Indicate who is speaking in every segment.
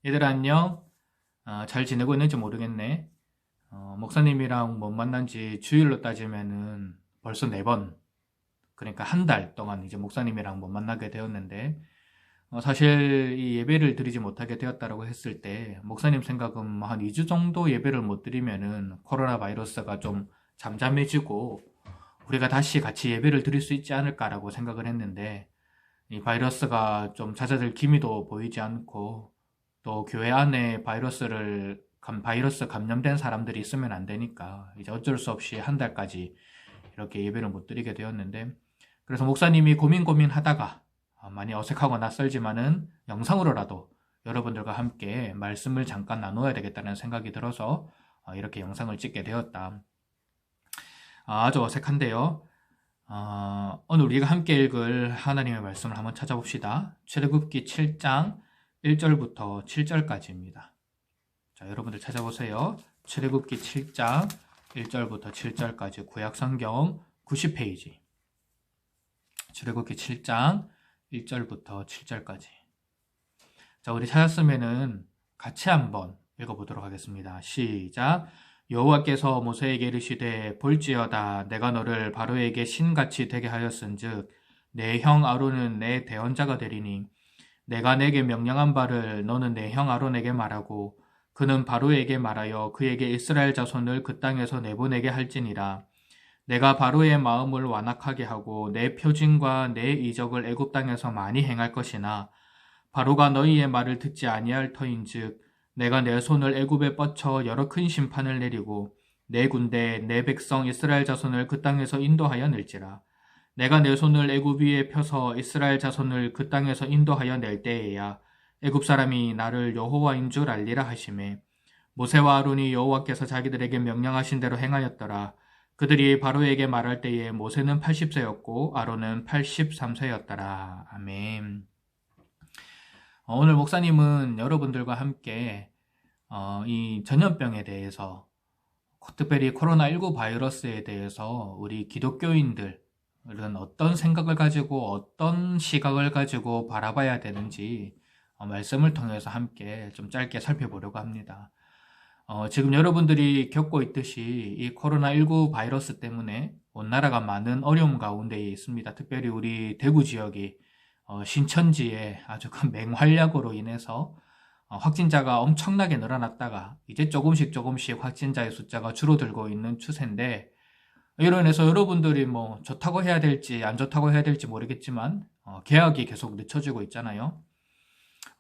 Speaker 1: 얘들아 안녕. 잘 지내고 있는지 모르겠네. 목사님이랑 못 만난 지 주일로 따지면은 벌써 4번, 그러니까 한 달 동안 이제 목사님이랑 못 만나게 되었는데, 사실 이 예배를 드리지 못하게 되었다라고 했을 때 목사님 생각은 한 2주 정도 예배를 못 드리면은 코로나 바이러스가 좀 잠잠해지고 우리가 다시 같이 예배를 드릴 수 있지 않을까라고 생각을 했는데, 이 바이러스가 좀 잦아들 기미도 보이지 않고, 또 교회 안에 바이러스 감염된 사람들이 있으면 안 되니까 이제 어쩔 수 없이 한 달까지 이렇게 예배를 못 드리게 되었는데, 그래서 목사님이 고민하다가 많이 어색하고 낯설지만은 영상으로라도 여러분들과 함께 말씀을 잠깐 나누어야 되겠다는 생각이 들어서 이렇게 영상을 찍게 되었다. 아주 어색한데요. 오늘 우리가 함께 읽을 하나님의 말씀을 한번 찾아봅시다. 출애굽기 7장 1절부터 7절까지입니다. 자, 여러분들 찾아보세요. 출애굽기 7장 1절부터 7절까지 구약성경 90페이지. 출애굽기 7장 1절부터 7절까지. 자, 우리 찾았으면은 같이 한번 읽어보도록 하겠습니다. 시작. 여호와께서 모세에게 이르시되 볼지어다 내가 너를 바로에게 신같이 되게 하였은즉 내 형 아론은 내 대언자가 되리니 내가 내게 명령한 바를 너는 내 형 아론에게 말하고 그는 바로에게 말하여 그에게 이스라엘 자손을 그 땅에서 내보내게 할지니라. 내가 바로의 마음을 완악하게 하고 내 표징과 내 이적을 애굽 땅에서 많이 행할 것이나 바로가 너희의 말을 듣지 아니할 터인즉 내가 내 손을 애굽에 뻗쳐 여러 큰 심판을 내리고 내 군대 내 백성 이스라엘 자손을 그 땅에서 인도하여 낼지라. 내가 내 손을 애굽 위에 펴서 이스라엘 자손을 그 땅에서 인도하여 낼 때에야 애굽 사람이 나를 여호와인 줄 알리라 하시매 모세와 아론이 여호와께서 자기들에게 명령하신 대로 행하였더라. 그들이 바로에게 말할 때에 모세는 80세였고 아론은 83세였더라. 아멘. 오늘 목사님은 여러분들과 함께 이 전염병에 대해서, 특별히 코로나19 바이러스에 대해서 우리 기독교인들은 어떤 생각을 가지고 어떤 시각을 가지고 바라봐야 되는지 말씀을 통해서 함께 좀 짧게 살펴보려고 합니다. 지금 여러분들이 겪고 있듯이 이 코로나19 바이러스 때문에 온 나라가 많은 어려움 가운데 있습니다. 특별히 우리 대구 지역이 신천지의 아주 큰 맹활약으로 인해서 확진자가 엄청나게 늘어났다가 이제 조금씩 확진자의 숫자가 줄어들고 있는 추세인데, 이로 인해서 여러분들이 뭐 좋다고 해야 될지 안 좋다고 해야 될지 모르겠지만 개학이 계속 늦춰지고 있잖아요.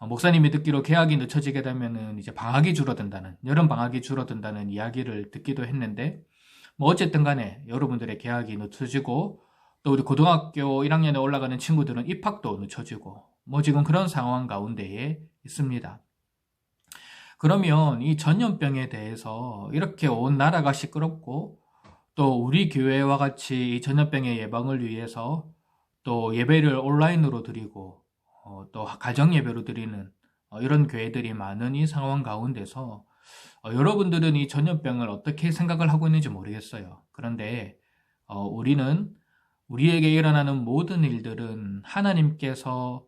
Speaker 1: 목사님이 듣기로 개학이 늦춰지게 되면은 이제 방학이 줄어든다는, 여름 방학이 줄어든다는 이야기를 듣기도 했는데, 뭐 어쨌든 간에 여러분들의 개학이 늦춰지고 또 우리 고등학교 1학년에 올라가는 친구들은 입학도 늦춰지고 뭐 지금 그런 상황 가운데에 있습니다. 그러면 이 전염병에 대해서 이렇게 온 나라가 시끄럽고 또 우리 교회와 같이 이 전염병의 예방을 위해서 또 예배를 온라인으로 드리고 또 가정 예배로 드리는 이런 교회들이 많은 이 상황 가운데서 여러분들은 이 전염병을 어떻게 생각을 하고 있는지 모르겠어요. 그런데 우리는 우리에게 일어나는 모든 일들은 하나님께서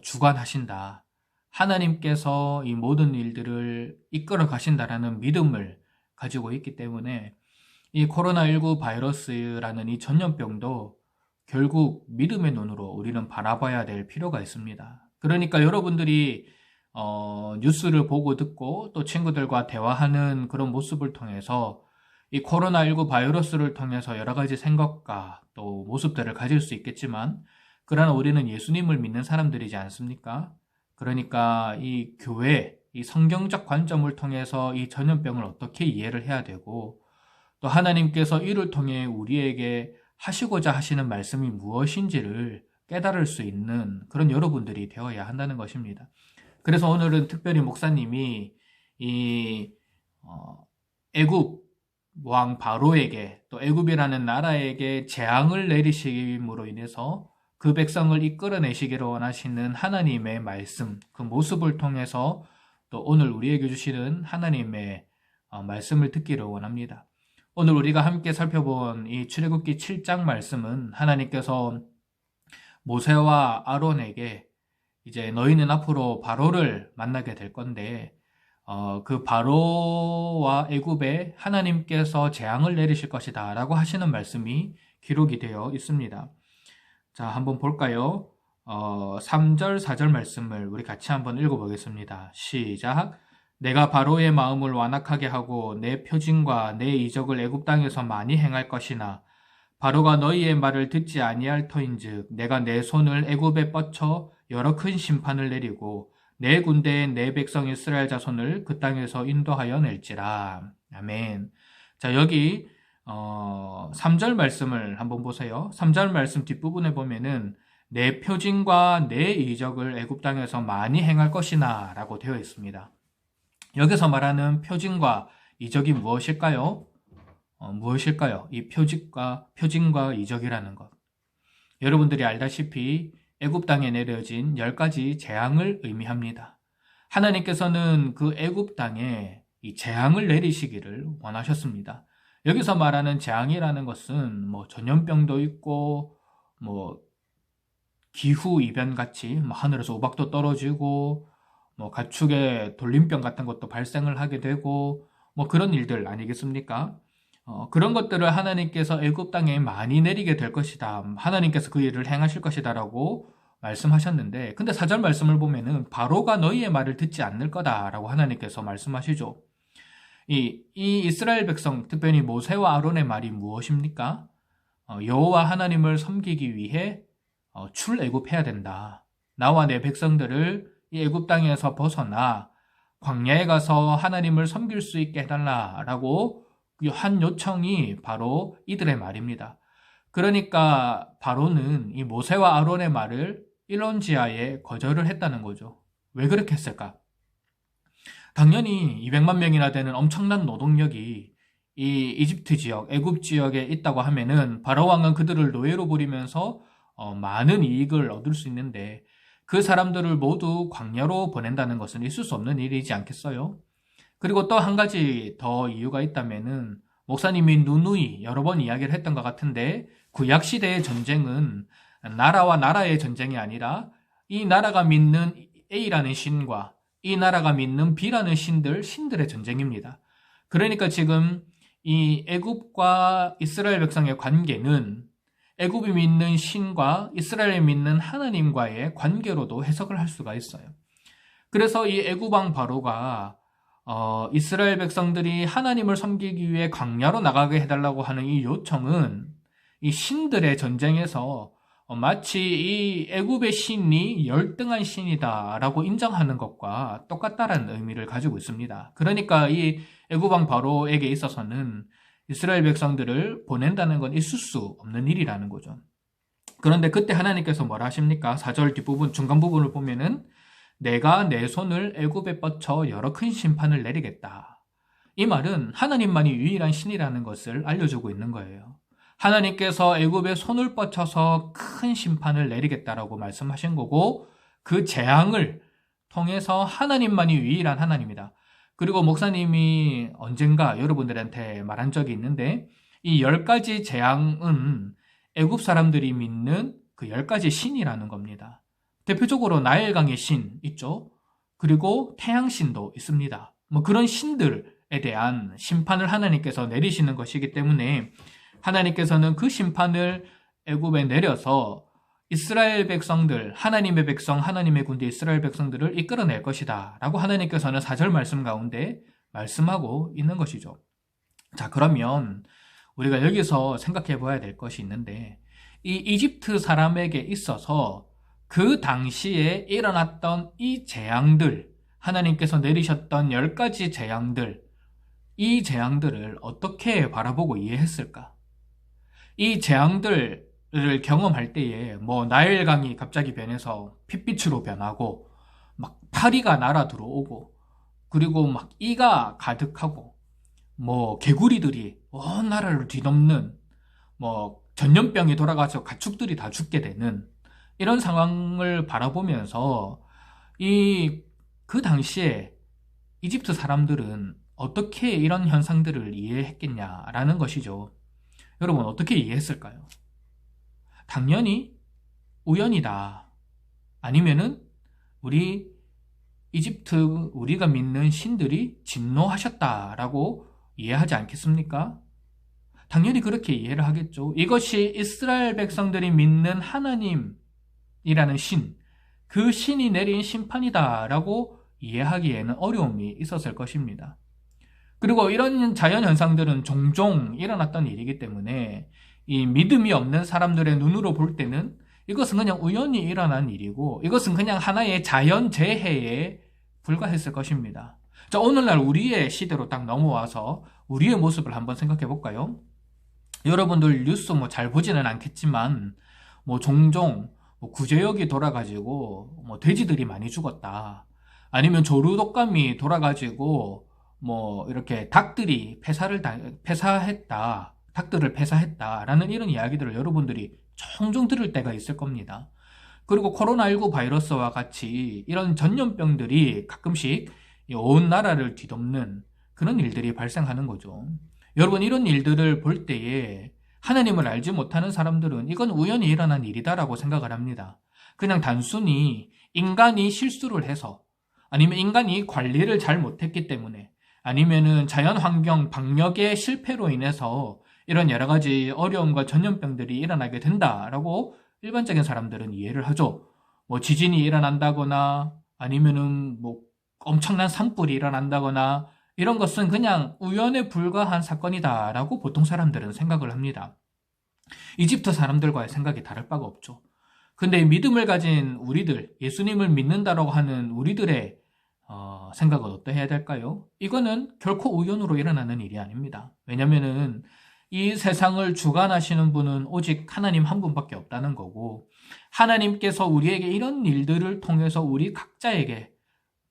Speaker 1: 주관하신다. 하나님께서 이 모든 일들을 이끌어 가신다라는 믿음을 가지고 있기 때문에 이 코로나19 바이러스라는 이 전염병도 결국 믿음의 눈으로 우리는 바라봐야 될 필요가 있습니다. 그러니까 여러분들이 뉴스를 보고 듣고 또 친구들과 대화하는 그런 모습을 통해서 이 코로나19 바이러스를 통해서 여러 가지 생각과 또 모습들을 가질 수 있겠지만, 그러나 우리는 예수님을 믿는 사람들이지 않습니까? 그러니까 이 교회, 이 성경적 관점을 통해서 이 전염병을 어떻게 이해를 해야 되고, 또 하나님께서 이를 통해 우리에게 하시고자 하시는 말씀이 무엇인지를 깨달을 수 있는 그런 여러분들이 되어야 한다는 것입니다. 그래서 오늘은 특별히 목사님이 이 애굽 왕 바로에게, 또 애굽이라는 나라에게 재앙을 내리심으로 인해서 그 백성을 이끌어내시기를 원하시는 하나님의 말씀, 그 모습을 통해서 또 오늘 우리에게 주시는 하나님의 말씀을 듣기를 원합니다. 오늘 우리가 함께 살펴본 이 출애굽기 7장 말씀은 하나님께서 모세와 아론에게 이제 너희는 앞으로 바로를 만나게 될 건데 그 바로와 애굽에 하나님께서 재앙을 내리실 것이다 라고 하시는 말씀이 기록이 되어 있습니다. 자, 한번 볼까요? 3절, 4절 말씀을 우리 같이 한번 읽어보겠습니다. 시작. 내가 바로의 마음을 완악하게 하고 내 표징과 내 이적을 애굽 땅에서 많이 행할 것이나 바로가 너희의 말을 듣지 아니할 터인즉 내가 내 손을 애굽에 뻗쳐 여러 큰 심판을 내리고 내 군대의 내 백성 이스라엘 자손을 그 땅에서 인도하여 낼지라. 아멘. 자, 여기 3절 말씀을 한번 보세요. 3절 말씀 뒷부분에 보면은 내 표징과 내 이적을 애굽 땅에서 많이 행할 것이나 라고 되어 있습니다. 여기서 말하는 표징과 이적이 무엇일까요? 무엇일까요? 이 표징과 이적이라는 것. 여러분들이 알다시피 애굽 땅에 내려진 10가지 재앙을 의미합니다. 하나님께서는 그 애굽 땅에 이 재앙을 내리시기를 원하셨습니다. 여기서 말하는 재앙이라는 것은 뭐 전염병도 있고 뭐 기후 이변 같이 뭐 하늘에서 우박도 떨어지고 뭐 가축의 돌림병 같은 것도 발생을 하게 되고 뭐 그런 일들 아니겠습니까? 그런 것들을 하나님께서 애굽 땅에 많이 내리게 될 것이다. 하나님께서 그 일을 행하실 것이다 라고 말씀하셨는데, 근데 4절 말씀을 보면은 바로가 너희의 말을 듣지 않을 거다라고 하나님께서 말씀하시죠. 이 이스라엘 백성, 특별히 모세와 아론의 말이 무엇입니까? 여호와 하나님을 섬기기 위해 출애굽해야 된다. 나와 내 백성들을 이 애굽 땅에서 벗어나 광야에 가서 하나님을 섬길 수 있게 해달라라고 한 요청이 바로 이들의 말입니다. 그러니까 바로는 이 모세와 아론의 말을 일론지하에 거절을 했다는 거죠. 왜 그렇게 했을까? 당연히 200만 명이나 되는 엄청난 노동력이 이 이집트 지역, 애굽 지역에 있다고 하면은 바로 왕은 그들을 노예로 부리면서 많은 이익을 얻을 수 있는데 그 사람들을 모두 광야로 보낸다는 것은 있을 수 없는 일이지 않겠어요? 그리고 또 한 가지 더 이유가 있다면은 목사님이 누누이 여러 번 이야기를 했던 것 같은데 구약 시대의 전쟁은 나라와 나라의 전쟁이 아니라 이 나라가 믿는 A라는 신과 이 나라가 믿는 B라는 신들의 전쟁입니다. 그러니까 지금 이 애굽과 이스라엘 백성의 관계는 애굽이 믿는 신과 이스라엘이 믿는 하나님과의 관계로도 해석을 할 수가 있어요. 그래서 이 애굽 왕 바로가 이스라엘 백성들이 하나님을 섬기기 위해 광야로 나가게 해달라고 하는 이 요청은 이 신들의 전쟁에서 마치 이 애굽의 신이 열등한 신이다라고 인정하는 것과 똑같다라는 의미를 가지고 있습니다. 그러니까 이 애굽 왕 바로에게 있어서는 이스라엘 백성들을 보낸다는 건 있을 수 없는 일이라는 거죠. 그런데 그때 하나님께서 뭐라 하십니까? 4절 뒷부분 중간 부분을 보면은 내가 내 손을 애굽에 뻗쳐 여러 큰 심판을 내리겠다. 이 말은 하나님만이 유일한 신이라는 것을 알려주고 있는 거예요. 하나님께서 애굽에 손을 뻗쳐서 큰 심판을 내리겠다라고 말씀하신 거고 그 재앙을 통해서 하나님만이 유일한 하나님이다. 그리고 목사님이 언젠가 여러분들한테 말한 적이 있는데 이 10가지 재앙은 애굽 사람들이 믿는 그 10가지 신이라는 겁니다. 대표적으로 나일강의 신 있죠. 그리고 태양신도 있습니다. 뭐 그런 신들에 대한 심판을 하나님께서 내리시는 것이기 때문에 하나님께서는 그 심판을 애굽에 내려서 이스라엘 백성들, 하나님의 백성, 하나님의 군대 이스라엘 백성들을 이끌어낼 것이다 라고 하나님께서는 4절 말씀 가운데 말씀하고 있는 것이죠. 자, 그러면 우리가 여기서 생각해 봐야 될 것이 있는데 이 이집트 사람에게 있어서 그 당시에 일어났던 이 재앙들, 하나님께서 내리셨던 10가지 재앙들, 이 재앙들을 어떻게 바라보고 이해했을까? 이 재앙들을 경험할 때에 뭐 나일강이 갑자기 변해서 핏빛으로 변하고 막 파리가 날아 들어오고 그리고 막 이가 가득하고 뭐 개구리들이 온 나라를 뒤덮는 뭐 전염병이 돌아가서 가축들이 다 죽게 되는 이런 상황을 바라보면서 그 당시에 이집트 사람들은 어떻게 이런 현상들을 이해했겠냐라는 것이죠. 여러분 어떻게 이해했을까요? 당연히 우연이다. 아니면은 우리 이집트 우리가 믿는 신들이 진노하셨다라고 이해하지 않겠습니까? 당연히 그렇게 이해를 하겠죠. 이것이 이스라엘 백성들이 믿는 하나님이라는 신, 그 신이 내린 심판이다라고 이해하기에는 어려움이 있었을 것입니다. 그리고 이런 자연현상들은 종종 일어났던 일이기 때문에 이 믿음이 없는 사람들의 눈으로 볼 때는 이것은 그냥 우연히 일어난 일이고 이것은 그냥 하나의 자연재해에 불과했을 것입니다. 자, 오늘날 우리의 시대로 딱 넘어와서 우리의 모습을 한번 생각해 볼까요? 여러분들 뉴스 잘 보지는 않겠지만 종종 구제역이 돌아가지고 돼지들이 많이 죽었다. 아니면 조류독감이 돌아가지고 이렇게 닭들이 폐사했다. 닭들을 폐사했다라는 이런 이야기들을 여러분들이 종종 들을 때가 있을 겁니다. 그리고 코로나19 바이러스와 같이 이런 전염병들이 가끔씩 온 나라를 뒤덮는 그런 일들이 발생하는 거죠. 여러분, 이런 일들을 볼 때에 하나님을 알지 못하는 사람들은 이건 우연히 일어난 일이다라고 생각을 합니다. 그냥 단순히 인간이 실수를 해서 아니면 인간이 관리를 잘 못했기 때문에 아니면은 자연환경 방역의 실패로 인해서 이런 여러 가지 어려움과 전염병들이 일어나게 된다라고 일반적인 사람들은 이해를 하죠. 지진이 일어난다거나 아니면은 엄청난 산불이 일어난다거나 이런 것은 그냥 우연에 불과한 사건이다라고 보통 사람들은 생각을 합니다. 이집트 사람들과의 생각이 다를 바가 없죠. 근데 믿음을 가진 우리들, 예수님을 믿는다라고 하는 우리들의 생각은 어떠해야 될까요? 이거는 결코 우연으로 일어나는 일이 아닙니다. 왜냐면은 이 세상을 주관하시는 분은 오직 하나님 한 분밖에 없다는 거고, 하나님께서 우리에게 이런 일들을 통해서 우리 각자에게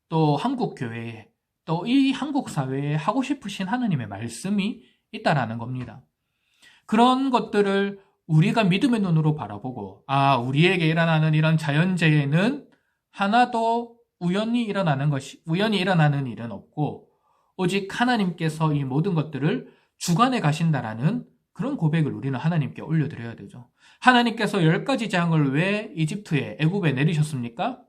Speaker 1: 또 한국 교회에 또 이 한국 사회에 하고 싶으신 하나님의 말씀이 있다라는 겁니다. 그런 것들을 우리가 믿음의 눈으로 바라보고, 우리에게 일어나는 이런 자연재해는 하나도 우연히 일어나는 일은 없고 오직 하나님께서 이 모든 것들을 주관해 가신다라는 그런 고백을 우리는 하나님께 올려드려야 되죠. 하나님께서 10가지 재앙을 왜 이집트에, 애굽에 내리셨습니까?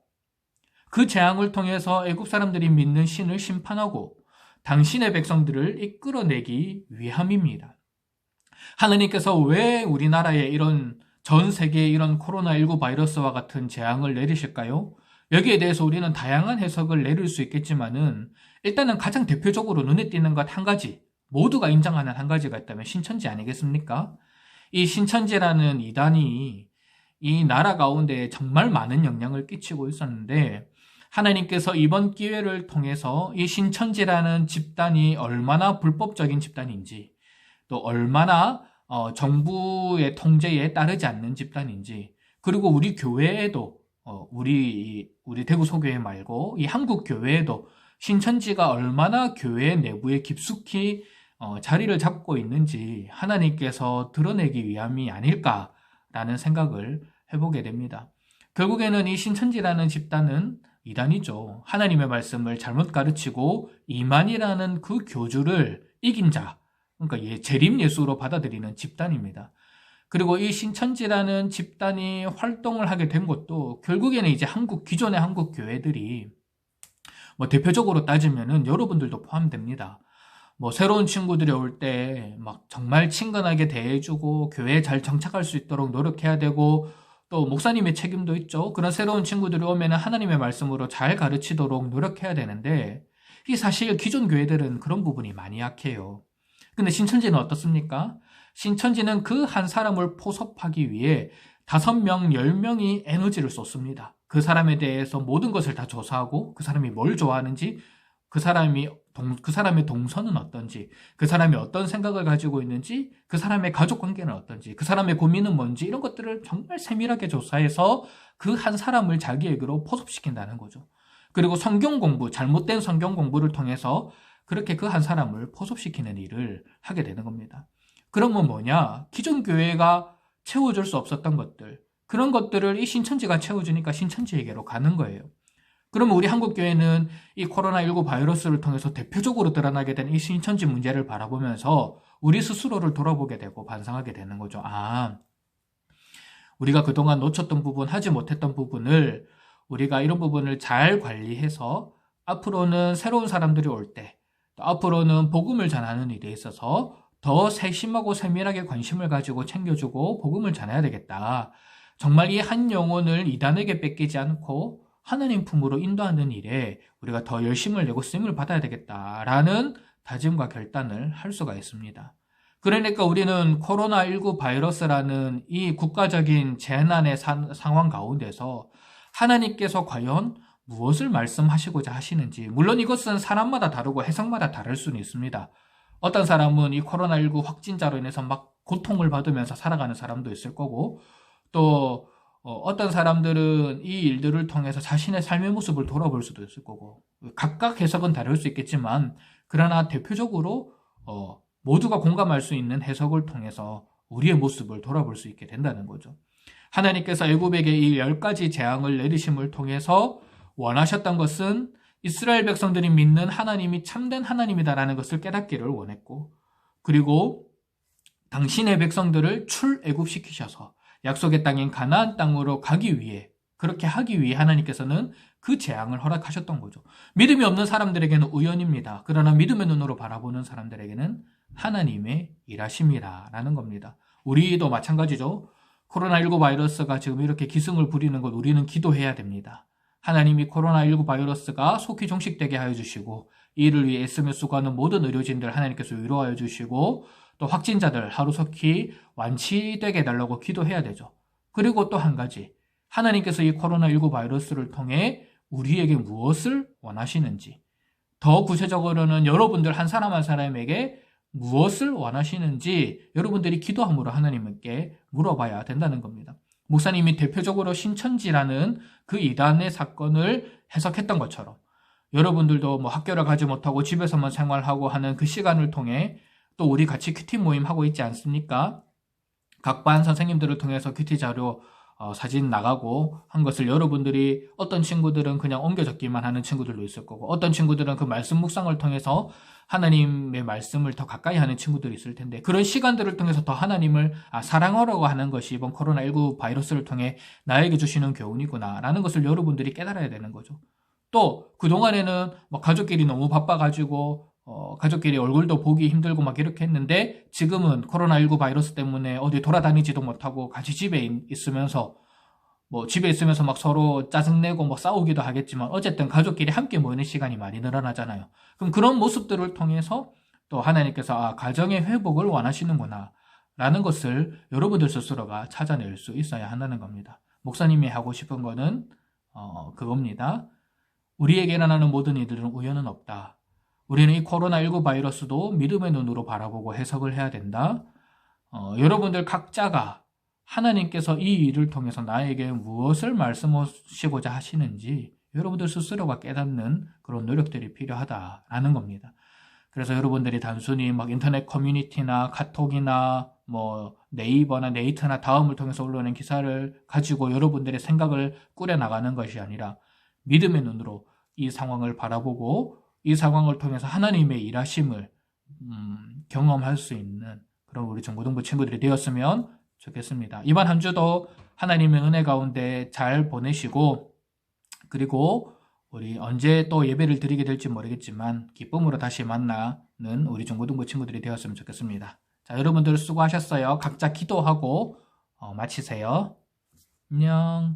Speaker 1: 그 재앙을 통해서 애굽 사람들이 믿는 신을 심판하고 당신의 백성들을 이끌어내기 위함입니다. 하나님께서 왜 우리나라에 이런 전 세계에 이런 코로나19 바이러스와 같은 재앙을 내리실까요? 여기에 대해서 우리는 다양한 해석을 내릴 수 있겠지만은 일단은 가장 대표적으로 눈에 띄는 것 한 가지, 모두가 인정하는 한 가지가 있다면 신천지 아니겠습니까? 이 신천지라는 이단이 이 나라 가운데 정말 많은 영향을 끼치고 있었는데 하나님께서 이번 기회를 통해서 이 신천지라는 집단이 얼마나 불법적인 집단인지 또 얼마나 정부의 통제에 따르지 않는 집단인지 그리고 우리 교회에도 우리 대구 소교회 말고 이 한국 교회에도 신천지가 얼마나 교회 내부에 깊숙이 자리를 잡고 있는지 하나님께서 드러내기 위함이 아닐까라는 생각을 해보게 됩니다. 결국에는 이 신천지라는 집단은 이단이죠. 하나님의 말씀을 잘못 가르치고 이만이라는 그 교주를 이긴 자, 그러니까 재림 예수로 받아들이는 집단입니다. 그리고 이 신천지라는 집단이 활동을 하게 된 것도 결국에는 이제 기존의 한국 교회들이 대표적으로 따지면은 여러분들도 포함됩니다. 새로운 친구들이 올 때 정말 친근하게 대해주고 교회에 잘 정착할 수 있도록 노력해야 되고 또 목사님의 책임도 있죠. 그런 새로운 친구들이 오면은 하나님의 말씀으로 잘 가르치도록 노력해야 되는데 이 사실 기존 교회들은 그런 부분이 많이 약해요. 근데 신천지는 어떻습니까? 신천지는 그 한 사람을 포섭하기 위해 5명, 10명이 에너지를 쏟습니다. 그 사람에 대해서 모든 것을 다 조사하고 그 사람이 뭘 좋아하는지, 그 사람의 동선은 어떤지, 그 사람이 어떤 생각을 가지고 있는지, 그 사람의 가족 관계는 어떤지, 그 사람의 고민은 뭔지 이런 것들을 정말 세밀하게 조사해서 그 한 사람을 자기에게로 포섭시킨다는 거죠. 그리고 성경 공부, 잘못된 성경 공부를 통해서 그렇게 그 한 사람을 포섭시키는 일을 하게 되는 겁니다. 그러면 뭐냐? 기존 교회가 채워줄 수 없었던 것들, 그런 것들을 이 신천지가 채워주니까 신천지에게로 가는 거예요. 그러면 우리 한국교회는 이 코로나19 바이러스를 통해서 대표적으로 드러나게 된 이 신천지 문제를 바라보면서 우리 스스로를 돌아보게 되고 반성하게 되는 거죠. 우리가 그동안 놓쳤던 부분, 하지 못했던 부분을 우리가 이런 부분을 잘 관리해서 앞으로는 새로운 사람들이 올 때, 또 앞으로는 복음을 전하는 일에 있어서 더 세심하고 세밀하게 관심을 가지고 챙겨주고 복음을 전해야 되겠다. 정말 이 한 영혼을 이단에게 뺏기지 않고 하나님 품으로 인도하는 일에 우리가 더 열심을 내고 쓰임을 받아야 되겠다라는 다짐과 결단을 할 수가 있습니다. 그러니까 우리는 코로나19 바이러스라는 이 국가적인 재난의 상황 가운데서 하나님께서 과연 무엇을 말씀하시고자 하시는지, 물론 이것은 사람마다 다르고 해석마다 다를 수는 있습니다. 어떤 사람은 이 코로나19 확진자로 인해서 막 고통을 받으면서 살아가는 사람도 있을 거고, 또 어떤 사람들은 이 일들을 통해서 자신의 삶의 모습을 돌아볼 수도 있을 거고, 각각 해석은 다를 수 있겠지만, 그러나 대표적으로 모두가 공감할 수 있는 해석을 통해서 우리의 모습을 돌아볼 수 있게 된다는 거죠. 하나님께서 애굽에게 이 10가지 재앙을 내리심을 통해서 원하셨던 것은 이스라엘 백성들이 믿는 하나님이 참된 하나님이다라는 것을 깨닫기를 원했고, 그리고 당신의 백성들을 출애굽시키셔서 약속의 땅인 가나안 땅으로 가기 위해, 그렇게 하기 위해 하나님께서는 그 재앙을 허락하셨던 거죠. 믿음이 없는 사람들에게는 우연입니다. 그러나 믿음의 눈으로 바라보는 사람들에게는 하나님의 일하심이라는 겁니다. 우리도 마찬가지죠. 코로나19 바이러스가 지금 이렇게 기승을 부리는 것, 우리는 기도해야 됩니다. 하나님이 코로나19 바이러스가 속히 종식되게 하여 주시고, 이를 위해 애쓰며 수고하는 모든 의료진들 하나님께서 위로하여 주시고, 또 확진자들 하루속히 완치되게 해달라고 기도해야 되죠. 그리고 또 한 가지, 하나님께서 이 코로나19 바이러스를 통해 우리에게 무엇을 원하시는지, 더 구체적으로는 여러분들 한 사람 한 사람에게 무엇을 원하시는지 여러분들이 기도함으로 하나님께 물어봐야 된다는 겁니다. 목사님이 대표적으로 신천지라는 그 이단의 사건을 해석했던 것처럼, 여러분들도 뭐 학교를 가지 못하고 집에서만 생활하고 하는 그 시간을 통해 또 우리 같이 큐티 모임 하고 있지 않습니까? 각 반 선생님들을 통해서 큐티 자료 사진 나가고 한 것을 여러분들이, 어떤 친구들은 그냥 옮겨 적기만 하는 친구들도 있을 거고, 어떤 친구들은 그 말씀 묵상을 통해서 하나님의 말씀을 더 가까이 하는 친구들이 있을 텐데, 그런 시간들을 통해서 더 하나님을 사랑하려고 하는 것이 이번 코로나19 바이러스를 통해 나에게 주시는 교훈이구나 라는 것을 여러분들이 깨달아야 되는 거죠. 또 그동안에는 뭐 가족끼리 너무 바빠가지고 가족끼리 얼굴도 보기 힘들고 막 이렇게 했는데, 지금은 코로나19 바이러스 때문에 어디 돌아다니지도 못하고 같이 집에 있으면서 막 서로 짜증내고 뭐 싸우기도 하겠지만, 어쨌든 가족끼리 함께 모이는 시간이 많이 늘어나잖아요. 그럼 그런 모습들을 통해서 또 하나님께서 가정의 회복을 원하시는구나 라는 것을 여러분들 스스로가 찾아낼 수 있어야 한다는 겁니다. 목사님이 하고 싶은 거는 그겁니다. 우리에게 일어나는 모든 일들은 우연은 없다. 우리는 이 코로나19 바이러스도 믿음의 눈으로 바라보고 해석을 해야 된다. 여러분들 각자가 하나님께서 이 일을 통해서 나에게 무엇을 말씀하시고자 하시는지 여러분들 스스로가 깨닫는 그런 노력들이 필요하다라는 겁니다. 그래서 여러분들이 단순히 막 인터넷 커뮤니티나 카톡이나 뭐 네이버나 네이트나 다음을 통해서 올라오는 기사를 가지고 여러분들의 생각을 꾸려나가는 것이 아니라, 믿음의 눈으로 이 상황을 바라보고 이 상황을 통해서 하나님의 일하심을 경험할 수 있는 그런 우리 중고등부 친구들이 되었으면 좋겠습니다. 이번 한 주도 하나님의 은혜 가운데 잘 보내시고, 그리고 우리 언제 또 예배를 드리게 될지 모르겠지만 기쁨으로 다시 만나는 우리 중고등부 친구들이 되었으면 좋겠습니다. 자, 여러분들 수고하셨어요. 각자 기도하고 마치세요. 안녕.